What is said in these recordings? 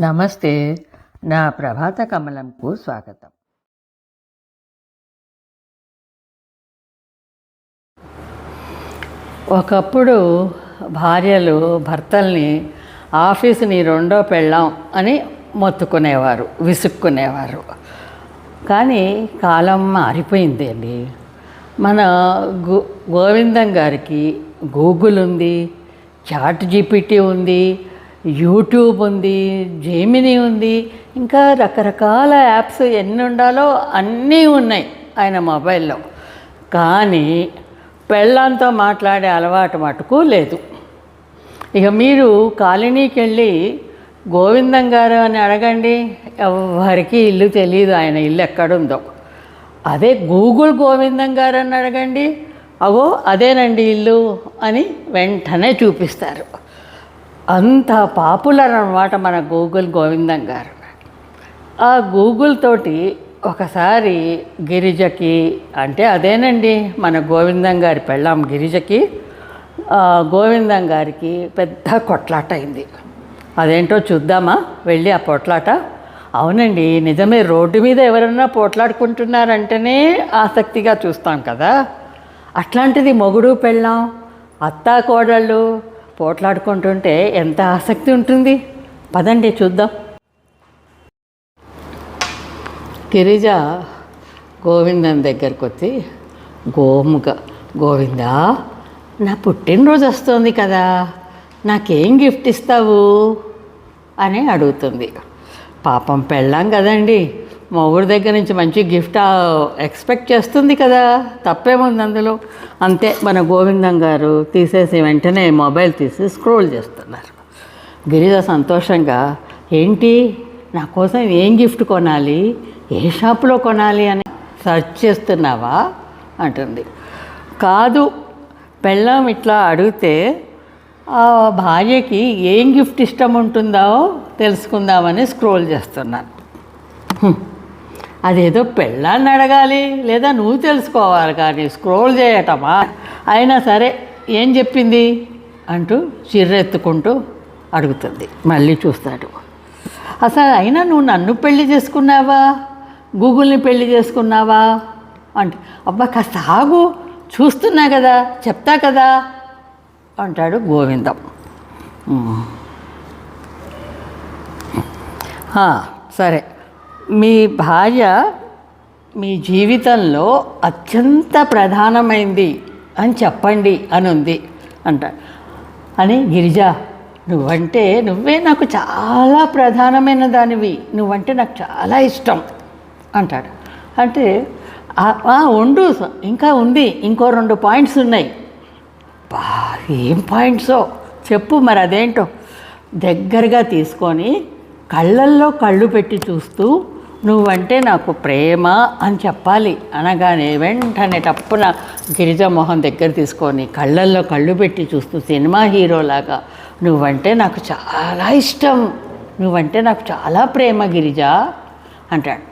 నమస్తే. నా ప్రభాత కమలంకు స్వాగతం. ఒకప్పుడు భార్యలు భర్తల్ని ఆఫీసుని రెండో పెళ్ళాం అని మొత్తుకునేవారు, విసుక్కునేవారు. కానీ కాలం మారిపోయింది అండి. మన గోవిందం గారికి గూగుల్ ఉంది, చాట్ జీపీటీ ఉంది, యూట్యూబ్ ఉంది, జెమినీ ఉంది, ఇంకా రకరకాల యాప్స్ ఎన్ని ఉండాలో అన్నీ ఉన్నాయి ఆయన మొబైల్లో. కానీ పెళ్ళాంతో మాట్లాడే అలవాటు మటుకు లేదు. ఇక మీరు కాలనీకి వెళ్ళి గోవిందం గారు అని అడగండి, ఎవరికి ఇల్లు తెలియదు, ఆయన ఇల్లు ఎక్కడుందో. అదే గూగుల్ గోవిందం గారు అని అడగండి, అవో అదేనండి ఇల్లు అని వెంటనే చూపిస్తారు. అంత పాపులర్ అన్నమాట మన గూగుల్ గోవిందం గారు. ఆ గూగుల్ తోటి ఒకసారి గిరిజకి, అంటే అదేనండి మన గోవిందం గారి పెళ్ళాం గిరిజకి, గోవిందం గారికి పెద్ద కొట్లాట అయింది. అదేంటో చూద్దామా వెళ్ళి ఆ పొట్లాట? అవునండి, నిజమే. రోడ్డు మీద ఎవరన్నా పోట్లాడుకుంటున్నారంటేనే ఆసక్తిగా చూస్తాం కదా. అట్లాంటిది మొగుడు పెళ్ళాం, అత్తా కోడళ్ళు పోట్లాడుకుంటుంటే ఎంత ఆసక్తి ఉంటుంది. పదండి చూద్దాం. గిరిజ గోవిందం దగ్గరకు వచ్చి గోవిందా, నా పుట్టినరోజు వస్తుంది కదా, నాకేం గిఫ్ట్ ఇస్తావు అని అడుగుతుంది. పాపం పెళ్ళాం కదండి, మొగుడు దగ్గర నుంచి మంచి గిఫ్ట్ ఎక్స్పెక్ట్ చేస్తుంది కదా, తప్పేముంది అందులో. అంతే, మన గోవిందం గారు తీసేసి వెంటనే మొబైల్ తీసి స్క్రోల్ చేస్తున్నారు. గిరిజ సంతోషంగా, ఏంటి నా కోసం ఏం గిఫ్ట్ కొనాలి, ఏ షాపులో కొనాలి అని సెర్చ్ చేస్తున్నావా అంటుంది. కాదు, పెళ్ళాం ఇట్లా అడిగితే ఆ భార్యకి ఏం గిఫ్ట్ ఇష్టం ఉంటుందో తెలుసుకుందామని స్క్రోల్ చేస్తున్నాను. అదేదో పెళ్ళాన్ని అడగాలి, లేదా నువ్వు తెలుసుకోవాలి, కానీ స్క్రోల్ చేయటమా? అయినా సరే ఏం చెప్పింది అంటూ చిర్రెత్తుకుంటూ అడుగుతుంది. మళ్ళీ చూస్తాడు. అసలు అయినా నువ్వు నన్ను పెళ్లి చేసుకున్నావా, గూగుల్ని పెళ్లి చేసుకున్నావా అంటే, అబ్బా కాస్త ఆగు, చూస్తున్నా కదా, చెప్తా కదా అంటాడు గోవిందం. సరే, మీ భార్య మీ జీవితంలో అత్యంత ప్రధానమైంది అని చెప్పండి అని ఉంది అని గిరిజ, నువ్వే నాకు చాలా ప్రధానమైన దానివి, నువ్వంటే నాకు చాలా ఇష్టం అంటాడు. అంటే ఉండు, ఇంకా ఉంది, ఇంకో 2 పాయింట్స్ ఉన్నాయి. ఏం పాయింట్సో చెప్పు మరి, అదేంటో. దగ్గరగా తీసుకొని కళ్ళల్లో కళ్ళు పెట్టి చూస్తూ నువ్వంటే నాకు ప్రేమ అని చెప్పాలి అనగానే వెంటనే టప్పున గిరిజ మొహం దగ్గర తీసుకొని కళ్ళల్లో కళ్ళు పెట్టి చూస్తూ సినిమా హీరోలాగా, నువ్వంటే నాకు చాలా ఇష్టం, నువ్వంటే నాకు చాలా ప్రేమ గిరిజ అంటాడు.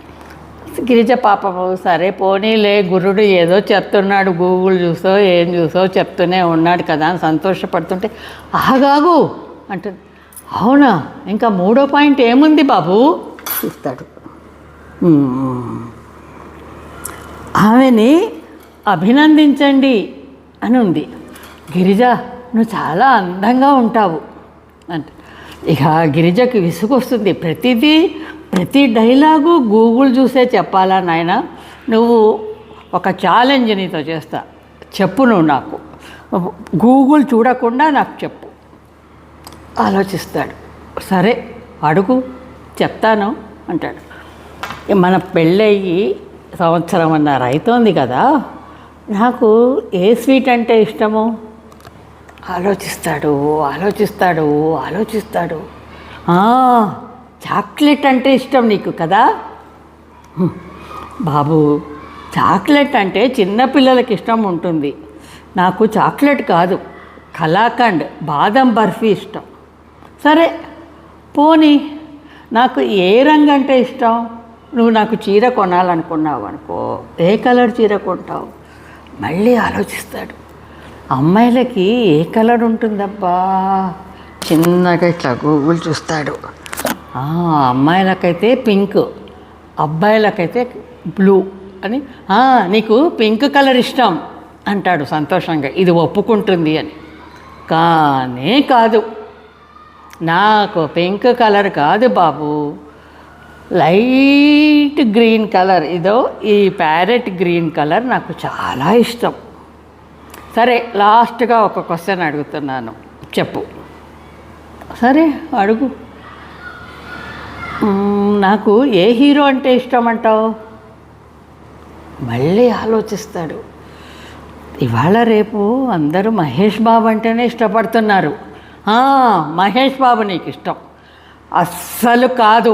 గిరిజ పాపము, సరే పోనీలే, గురుడు ఏదో చెప్తున్నాడు, గూగుల్ చూసో ఏం చూసో చెప్తూనే ఉన్నాడు కదా అని సంతోషపడుతుంటే, ఆగాగు అంటుంది. అవునా, ఇంకా 3వ పాయింట్ ఏముంది బాబు చూస్తాడు. ఆమెని అభినందించండి అని ఉంది. గిరిజ, నువ్వు చాలా అందంగా ఉంటావు అంటే ఇక గిరిజకి విసుగొస్తుంది. ప్రతి డైలాగు గూగుల్ చూసే చెప్పాలా నాయన, నువ్వు ఒక ఛాలెంజ్ నీతో చేస్తా, చెప్పు, నువ్వు నాకు గూగుల్ చూడకుండా నాకు చెప్పు. ఆలోచిస్తాడు. సరే అడుగు, చెప్తాను అంటాడు. మన పెళ్ళయ్యి 1.5 సంవత్సరం అవుతోంది కదా, నాకు ఏ స్వీట్ అంటే ఇష్టము? ఆలోచిస్తాడు. చాక్లెట్ అంటే ఇష్టం నీకు కదా బాబు. చాక్లెట్ అంటే చిన్నపిల్లలకి ఇష్టం ఉంటుంది, నాకు చాక్లెట్ కాదు, కలాకండ్, బాదం బర్ఫీ ఇష్టం. సరే పోనీ, నాకు ఏ రంగు అంటే ఇష్టం? నువ్వు నాకు చీర కొనాలనుకున్నావు అనుకో, ఏ కలర్ చీర కొంటావు? మళ్ళీ ఆలోచిస్తాడు. అమ్మాయిలకి ఏ కలర్ ఉంటుందబ్బా? చిన్నగా ఇట్లా గూగుల్ చూస్తాడు. అమ్మాయిలకైతే పింక్, అబ్బాయిలకైతే బ్లూ అని. నీకు పింక్ కలర్ ఇష్టం అంటాడు సంతోషంగా, ఇది ఒప్పుకుంటుంది అని. కానీ కాదు, నాకు పింక్ కలర్ కాదు బాబు, లైట్ గ్రీన్ కలర్, ఇదో ఈ ప్యారెట్ గ్రీన్ కలర్ నాకు చాలా ఇష్టం. సరే, లాస్ట్గా ఒక క్వశ్చన్ అడుగుతున్నాను, చెప్పు. సరే అడుగు. నాకు ఏ హీరో అంటే ఇష్టం అంటావు? మళ్ళీ ఆలోచిస్తాడు. ఇవాళ రేపు అందరూ మహేష్ బాబు అంటేనే ఇష్టపడుతున్నారు. మహేష్ బాబు నీకు ఇష్టం? అస్సలు కాదు,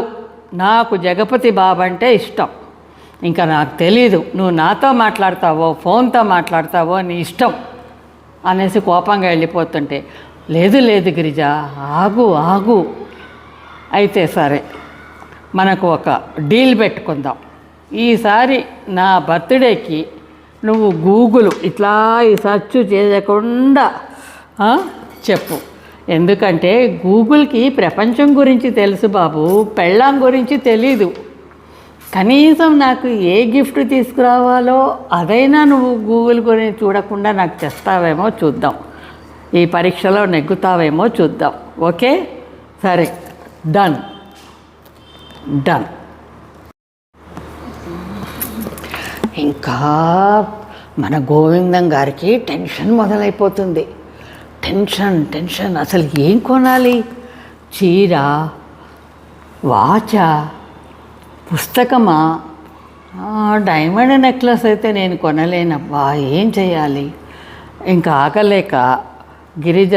నాకు జగపతి బాబు అంటే ఇష్టం. ఇంకా నాకు తెలీదు, నువ్వు నాతో మాట్లాడతావో ఫోన్తో మాట్లాడతావో నీ ఇష్టం అనేసి కోపంగా వెళ్ళిపోతుంటే, లేదు లేదు గిరిజ, ఆగు ఆగు. అయితే సరే, మనకు ఒక డీల్ పెట్టుకుందాం. ఈసారి నా బర్త్డేకి నువ్వు గూగుల్ ఇట్లా ఈ సెర్చ్ చేయకుండా చెప్పు. ఎందుకంటే గూగుల్కి ప్రపంచం గురించి తెలుసు బాబు, పెళ్ళాం గురించి తెలీదు. కనీసం నాకు ఏ గిఫ్ట్ తీసుకురావాలో అదైనా నువ్వు గూగుల్ గురించి చూడకుండా నాకు తెస్తావేమో చూద్దాం. ఈ పరీక్షలో నెగ్గుతావేమో చూద్దాం. ఓకే, సరే, డన్ డన్. ఇంకా మన గోవిందం గారికి టెన్షన్ మొదలైపోతుంది. టెన్షన్ టెన్షన్, అసలు ఏం కొనాలి? చీర, వాచా, పుస్తకమా? డైమండ్ నెక్లెస్ అయితే నేను కొనలేనబ్బా, ఏం చేయాలి? ఇంకా ఆగలేక గిరిజ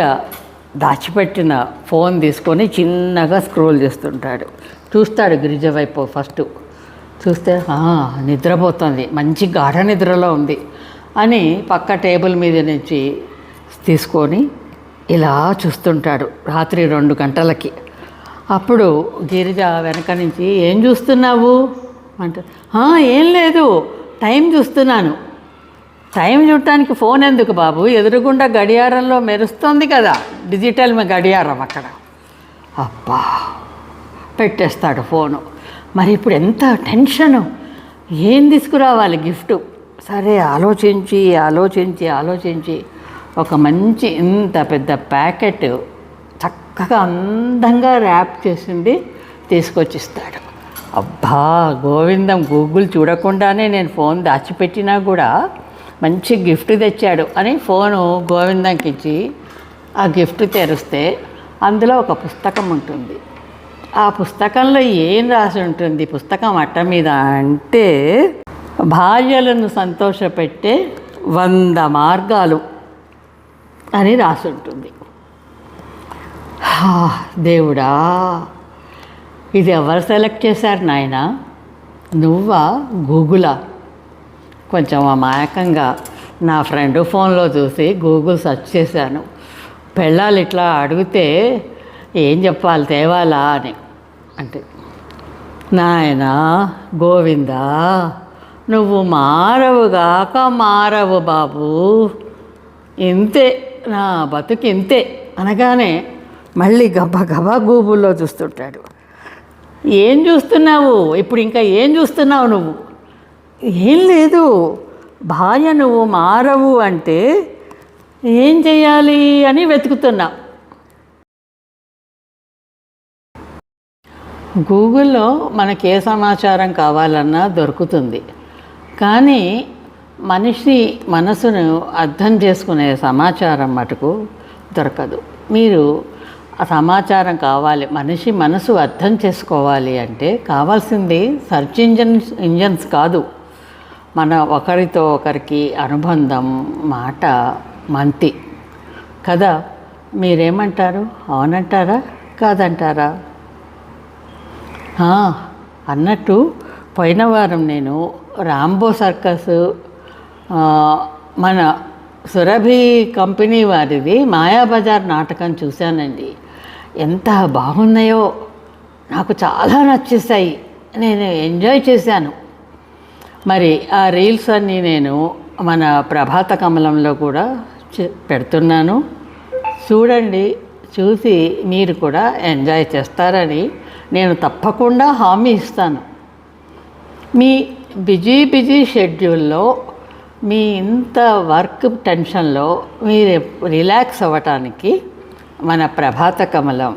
దాచిపెట్టిన ఫోన్ తీసుకొని చిన్నగా స్క్రోల్ చేస్తుంటాడు. చూస్తాడు గిరిజ వైపు. ఫస్ట్ చూస్తే నిద్రపోతుంది, మంచి గాఢ నిద్రలో ఉంది అని పక్క టేబుల్ మీద నుంచి తీసుకొని ఇలా చూస్తుంటాడు. రాత్రి 2 గంటలకి. అప్పుడు గిరిజ వెనక నుంచి, ఏం చూస్తున్నావు అంటే, ఏం లేదు, టైం చూస్తున్నాను. టైం చూడటానికి ఫోన్ ఎందుకు బాబు? ఎదురుగుండా గడియారంలో మెరుస్తుంది కదా, డిజిటల్ గడియారం అక్కడ. అబ్బా, పెట్టేస్తాడు ఫోను. మరి ఇప్పుడు ఎంత టెన్షను, ఏం తీసుకురావాలి గిఫ్ట్? సరే, ఆలోచించి ఆలోచించి ఆలోచించి ఒక మంచి ఇంత పెద్ద ప్యాకెట్ చక్కగా అందంగా ర్యాప్ చేసింది తీసుకొచ్చిస్తాడు. అబ్బా, గోవిందం గూగుల్ చూడకుండానే నేను ఫోన్ దాచిపెట్టినా కూడా మంచి గిఫ్ట్ తెచ్చాడు అని ఫోను గోవిందంకి ఇచ్చి ఆ గిఫ్ట్ తెరిస్తే అందులో ఒక పుస్తకం ఉంటుంది. ఆ పుస్తకంలో ఏం రాసి ఉంటుంది పుస్తకం అట్ట మీద అంటే, భార్యలను సంతోషపెట్టే 100 మార్గాలు అని రాసి ఉంటుంది. దేవుడా, ఇది ఎవరు సెలెక్ట్ చేశారు నాయన? నువ్వా, గూగులా? కొంచెం అమాయకంగా నా ఫ్రెండ్ ఫోన్లో చూసి గూగుల్ సెర్చ్ చేశాను. పెళ్ళాలు ఇట్లా అడిగితే ఏం చెప్పాలి, తేవాలా అని. అంటే, నాయనా గోవిందా, నువ్వు మారవుగాక మారవు బాబు, ఇంతే నా బతుకు ఇంతే అనగానే మళ్ళీ గబా గబా గూగుల్లో చూస్తుంటాడు. ఏం చూస్తున్నావు ఇప్పుడు? ఇంకా ఏం చూస్తున్నావు నువ్వు? ఏం లేదు, భార్య నువ్వు మారవు అంటే ఏం చేయాలి అని వెతుకుతున్నా. గూగుల్లో మనకి ఏ సమాచారం కావాలన్నా దొరుకుతుంది, కానీ మనిషి మనసును అర్థం చేసుకునే సమాచారం మటుకు దొరకదు. మీరు ఆ సమాచారం కావాలి, మనిషి మనసు అర్థం చేసుకోవాలి అంటే కావాల్సింది సెర్చ్ ఇంజన్స్ కాదు, మన ఒకరితో ఒకరికి అనుబంధం, మాట, మంతి కదా. మీరేమంటారు? అవునంటారా కాదంటారా? అన్నట్టు పోయిన వారం నేను రాంబో సర్కస్ మన సురభి కంపెనీ వారిది మాయాబజార్ నాటకం చూశానండి. ఎంత బాగున్నాయో, నాకు చాలా నచ్చేసాయి, నేను ఎంజాయ్ చేశాను. మరి ఆ రీల్స్ అన్నీ నేను మన ప్రభాత కమలంలో కూడా పెడుతున్నాను, చూడండి. చూసి మీరు కూడా ఎంజాయ్ చేస్తారని నేను తప్పకుండా హామీ ఇస్తాను. మీ బిజీ షెడ్యూల్లో, మీ ఇంత వర్క్ టెన్షన్లో మీరు రిలాక్స్ అవ్వటానికి మన ప్రభాత కమలం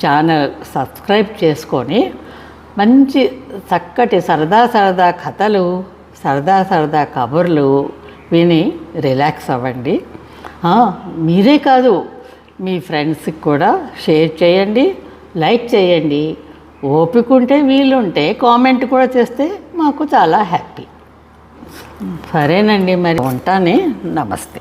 ఛానల్ సబ్స్క్రైబ్ చేసుకొని మంచి చక్కటి సరదా కథలు, సరదా కబుర్లు విని రిలాక్స్ అవ్వండి. మీరే కాదు, మీ ఫ్రెండ్స్కి కూడా షేర్ చేయండి, లైక్ చేయండి. ఓపిక ఉంటే, వీలుంటే కామెంట్ కూడా చేస్తే మాకు చాలా హ్యాపీ. సరేనండి, మరి ఉంటానే. నమస్తే.